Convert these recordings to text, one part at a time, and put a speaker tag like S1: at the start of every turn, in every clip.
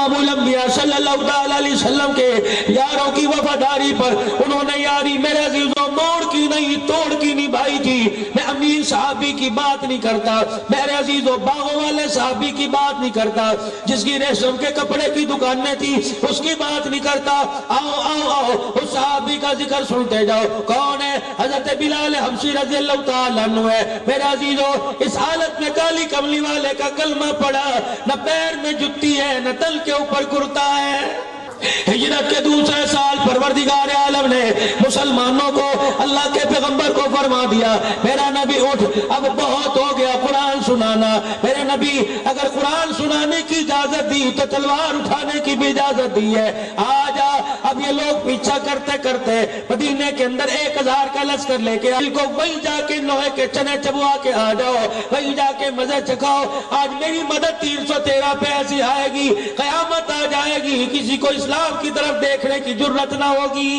S1: امام الانبیاء صلی اللہ علیہ وسلم کے یاروں کی وفاداری پر انہوں نے یاری میرے عزیزوں موڑ کی نہیں توڑ کی نبھائی تھی. میں امیر صحابی کی بات نہیں کرتا, میرے عزیزوں باغوں والے صحابی کی بات نہیں کرتا, جس کی ریشم کے کپڑے کی دکانیں تھی اس کی بات نہیں کرتا. آؤ آؤ آؤ اس صحابی کا ذکر سنتے جاؤ. کون ہے؟ حضرت بلال حبشی رضی اللہ تعالیٰ عنہ ہے. میرے عزیزوں اس حالت میں کالی کملی والے کا کلمہ پڑا, نہ پیر میں جتی ہے نہ تل کے اوپر کرتا ہے. ہجرت کے دوسرے سال پروردگار عالم نے مسلمانوں کو اللہ کے پیغمبر کو فرما دیا میرا نبی اٹھ, اب بہت ہو گیا قرآن سنانا. میرے نبی اگر قرآن سنانے کی اجازت دی تو تلوار اٹھانے کی بھی اجازت دی ہے. آجا اب یہ لوگ پیچھا کرتے کرتے مدینے کے اندر 1000 کا لشکر لے کے کو وہیں جا کے لوہے کے چنے چبوا کے آ جاؤ, وہیں جا کے مزے چکھاؤ. آج میری مدد 313 پہ ایسی آئے گی, قیامت آ جائے گی, کسی کو اسلام کی طرف دیکھنے کی جرت نہ ہوگی.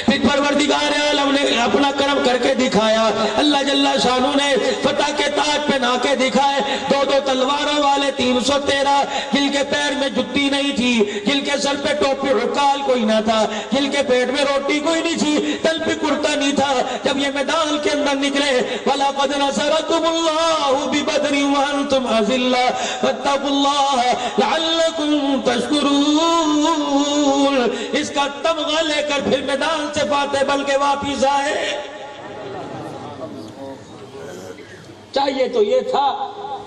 S1: پھر پروردگار عالم نے اپنا کرم کر کے دکھایا, اللہ جل شانہ نے فتح کے تاج پہنا کے دکھائے. 2 تلواروں والے 313, جن کے پیر میں جتی نہیں تھی, جن کے سر پہ ٹوپی رکال کوئی نہ تھا, جن کے پیٹ میں روٹی کوئی نہیں تھی, تل پہ کرتا نہیں تھا. جب یہ میدان کے اندر نکلے وَلَقَدْ نَصَرَكُمُ اللَّهُ بِبَدْرٍ وَأَنْتُمْ أَذِلَّةٌ فَاتَّقُوا اللَّهَ لَعَلَّكُمْ تَشْكُرُونَ. اس کا تمغہ لے کر پھر میدان سے فاتح بلکہ واپس آئے. چاہیے تو یہ تھا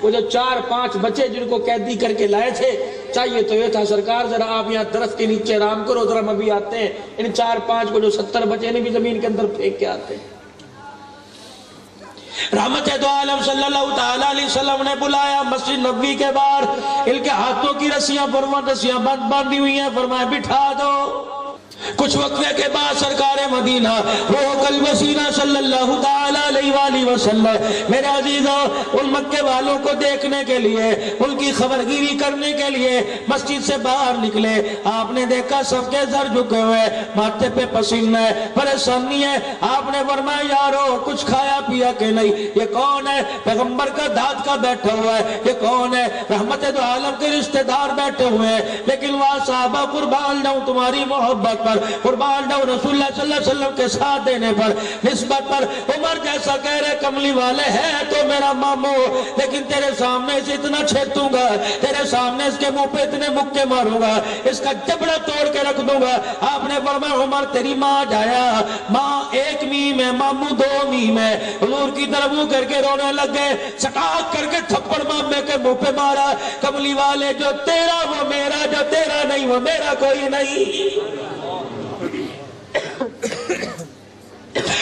S1: وہ جو 4-5 بچے جن کو قیدی کر کے لائے تھے, چاہیے تو یہ تھا سرکار ذرا آپ یہاں درخت کے نیچے آرام کرو, ذرا ہم ابھی آتے ہیں. ان 4-5 کو جو 70 بچے نے بھی زمین کے اندر پھینک کے آتے ہیں. رحمت دو عالم صلی اللہ تعالیٰ علیہ وسلم نے بلایا مسجد نبوی کے باہر. ان کے ہاتھوں کی رسیاں باندھی ہوئی ہیں, فرمایا بٹھا دو. کچھ وقفے کے بعد سرکار مدینہ روح الوسیلہ صلی اللہ تعالیٰ علیہ وآلہ وسلم میرے عزیزوں ان مکے والوں کو دیکھنے کے لیے, ان کی خبرگیری کرنے کے لیے مسجد سے باہر نکلے. آپ نے دیکھا سب کے سر جھکے ہوئے, ماتھے پہ پسینہ ہے, پریشانی ہے. آپ نے فرمایا یارو کچھ کھایا پیا کہ نہیں؟ یہ کون ہے؟ پیغمبر کا دھات کا بیٹھا ہوا ہے. یہ کون ہے؟ رحمت دو عالم کے رشتہ دار بیٹھے ہوئے ہیں. لیکن وہاں صحابہ قربان جاؤں تمہاری محبت پر, قربان جاؤں رسول اللہ صلی اللہ علیہ وسلم کے ساتھ دینے پر, نسبت پر. عمر جیسا کہہ رہے کملی والے ہیں تو میرا ماموں, لیکن تیرے سامنے سے اتنا چھیتوں گا, تیرے سامنے اس کے منہ پہ اتنے مکے ماروں گا, اس کا جبڑا توڑ کے رکھ دوں گا. آپ نے فرمایا عمر تیری ماں جایا, ماں 1 میم ہے, ماموں 2 میم ہے. حضور کی طرف منہ کر کے رونے لگ گئے, سٹاک کر کے تھپڑ مامے کے منہ پہ مارا. کملی والے جو تیرا وہ میرا, جو تیرا نہیں وہ میرا کوئی نہیں.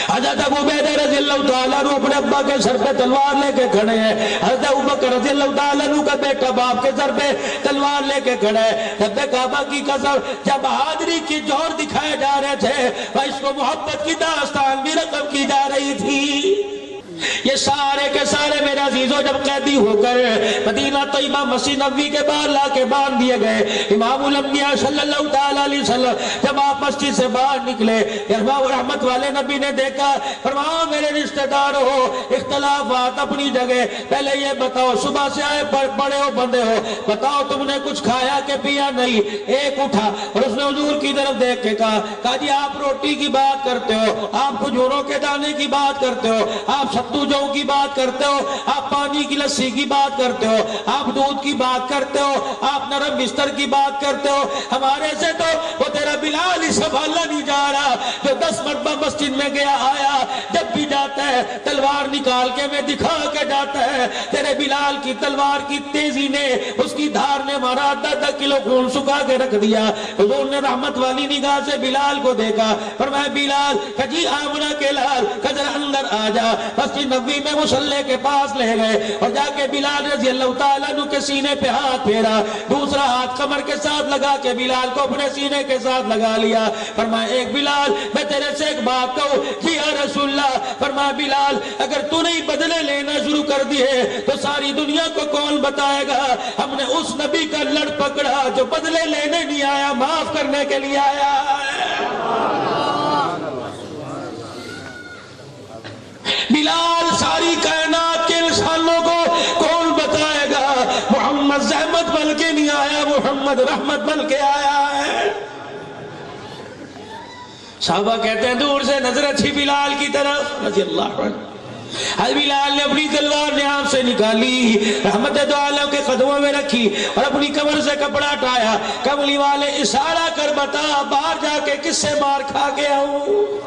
S1: حضرت ابو عبیدہ رضی اللہ تعالیٰ عنہ اپنے ابا کے سر پہ تلوار لے کے کھڑے ہیں. حضرت ابو بکر رضی اللہ تعالیٰ عنہ کا بیٹا باپ کے سر پہ تلوار لے کے کھڑے ہیں. رب کعبہ کی قسم جب بہادری کی جوہر دکھائے جا رہے تھے, عشق و محبت کی داستان بھی رقم کی جا رہی تھی. یہ سارے کے سارے میرے عزیزوں جب قیدی ہو کر مدینہ طیبہ مسجد نبوی کے باہر لا کے باندھ دیے گئے, امام الانبیاء صلی اللہ تعالیٰ علیہ وسلم جب آپ مسجد سے باہر نکلے, رحمت والے نبی نے دیکھا, فرمایا میرے رشتہ دار ہو, اختلافات اپنی جگہ, پہلے یہ بتاؤ صبح سے آئے بڑے ہو بندے ہو, بتاؤ تم نے کچھ کھایا کہ پیا نہیں؟ ایک اٹھا اور اس نے حضور کی طرف دیکھ کے کہا جی آپ روٹی کی بات کرتے ہو, آپ کھجوروں کے دانے کی بات کرتے ہو, آپ ستو جو کی بات کرتے ہو, آپ پانی کی لسی کی بات کرتے ہو, آپ دودھ کی بات کرتے ہو, آپ نرم بستر کی بات کرتے ہو. ہمارے سے تو وہ تیرا بلال ہی سنبھالا نہیں جا رہا جو 10 مرتبہ مسجد میں گیا آیا, جب بھی جاتا ہے تلوار نکال کے میں دکھا کے جاتا ہے. تیرے بلال کی تلوار کی تیزی نے, اس کی دھار نے ہمارا 10 کلو خون سکھا کے رکھ دیا. حضور نے رحمت والی نگاہ سے بلال کو دیکھا, فرمایا بلال کجی آمنہ کے لال کجر اندر آ جا. مسجد نبوی میں مصلی کے پاس لے گئے اور جا کے بلال رضی اللہ تعالیٰ عنہ کے سینے پہ ہاتھ پھیرا, دوسرا ہاتھ کمر کے ساتھ لگا کے بلال کو اپنے سینے کے ساتھ لگا لیا. فرمایا ایک بلال میں تیرے سے ایک بات کہوں؟ جی یا رسول اللہ. فرمایا بلال اگر تو نہیں بدلے لینا شروع کر دیے تو ساری دنیا کو کون بتائے گا؟ ہم نے اس نبی کا لڑ پکڑا جو بدلے لینے نہیں آیا, معاف کرنے کے لیے آیا. بلال ساری کائنات کے انسانوں کو کون بتائے گا؟ محمد زحمت رحمت بن کے نہیں آیا، محمد رحمت بن کے آیا ہے۔ صحابہ کہتے ہیں دور سے نظر اچھی بلال کی طرف رضی اللہ عنہ۔ حضرت بلال نے اپنی تلوار نیام سے نکالی، رحمت دو عالم کے قدموں میں رکھی اور اپنی کمر سے کپڑا ہٹایا۔ کملی والے اشارہ کر بتا باہر جا کے کس سے مار کھا گیا ہوں؟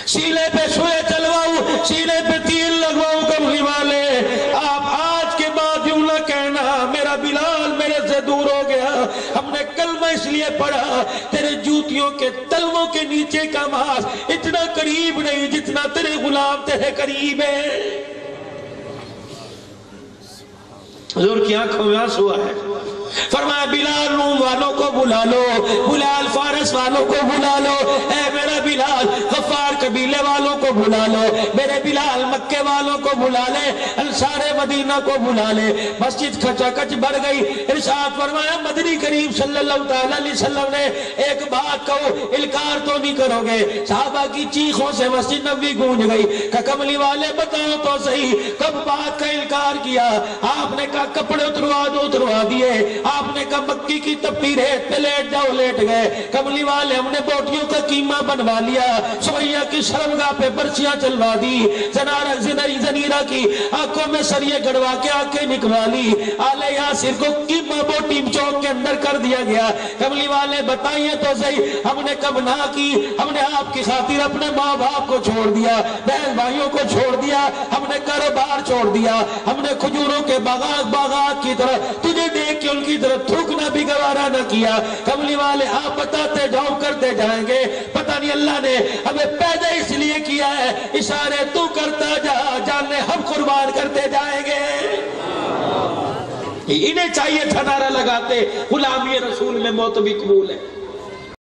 S1: سینے پہ سوئے چلواؤں، سینے پہ تیر لگواؤں؟ کملی والے آپ آج کے بعد یوں نہ کہنا میرا بلال میرے سے دور ہو گیا، ہم نے کلمہ اس لیے پڑھا تیرے جوتیوں کے تلووں کے نیچے کا ماس اتنا قریب نہیں جتنا تیرے غلام تیرے قریب ہے۔ حضور کی آنکھوں میں آنسو ہے، فرمایا بلال روم والوں کو بلا لو، بلال فارس والوں کو بلا لو، اے میرا بلال غفار قبیلے والوں کو بلا لو، میرے بلال مکے والوں کو بلا لے، انصار مدینہ کو بلا لے۔ مسجد کھچا کچ بڑھ گئی۔ ارشاد فرمایا مدنی کریم صلی اللہ علیہ وسلم نے ایک بات کہو انکار تو نہیں کرو گے؟ صحابہ کی چیخوں سے مسجد نبوی گونج گئی کہ کملی والے بتاؤ تو صحیح کب بات کا انکار کیا؟ آپ نے کہا کپڑے اتروا دو، اتروا دیے۔ آپ نے کہا مکی کی تپی ریت پہ لیٹ جاؤ، لیٹ گئے۔ کملی والے ہم نے بوٹیوں کا قیمہ بنوا لیا، سویا کی شرمگاہ پہ برچیاں چلوا دی، زنیرہ کی آنکھوں میں سریے گڑوا کے آنکھیں نکوا لی، آلے یاسر کو قیمہ بوٹی چوک کے اندر کر دیا گیا۔ کملی والے بتائیے تو صحیح ہم نے کب نہ کی؟ ہم نے آپ کی خاطر اپنے ماں باپ کو چھوڑ دیا، بہن بھائیوں کو چھوڑ دیا، ہم نے کاروبار چھوڑ دیا، ہم نے کھجوروں کے باغات کی طرح تجھے دیکھ کے ان کی طرف تھوکنا بھی گوارا نہ کیا۔ کملی والے آپ بتاتے جاؤ کرتے جائیں گے، پتہ نہیں اللہ نے ہمیں پیدا اس لیے کیا ہے، اشارے تو کرتا جا، جانے ہم قربان کرتے جائیں گے۔ انہیں چاہیے تھا نعرہ لگاتے غلامی رسول میں موت بھی قبول ہے۔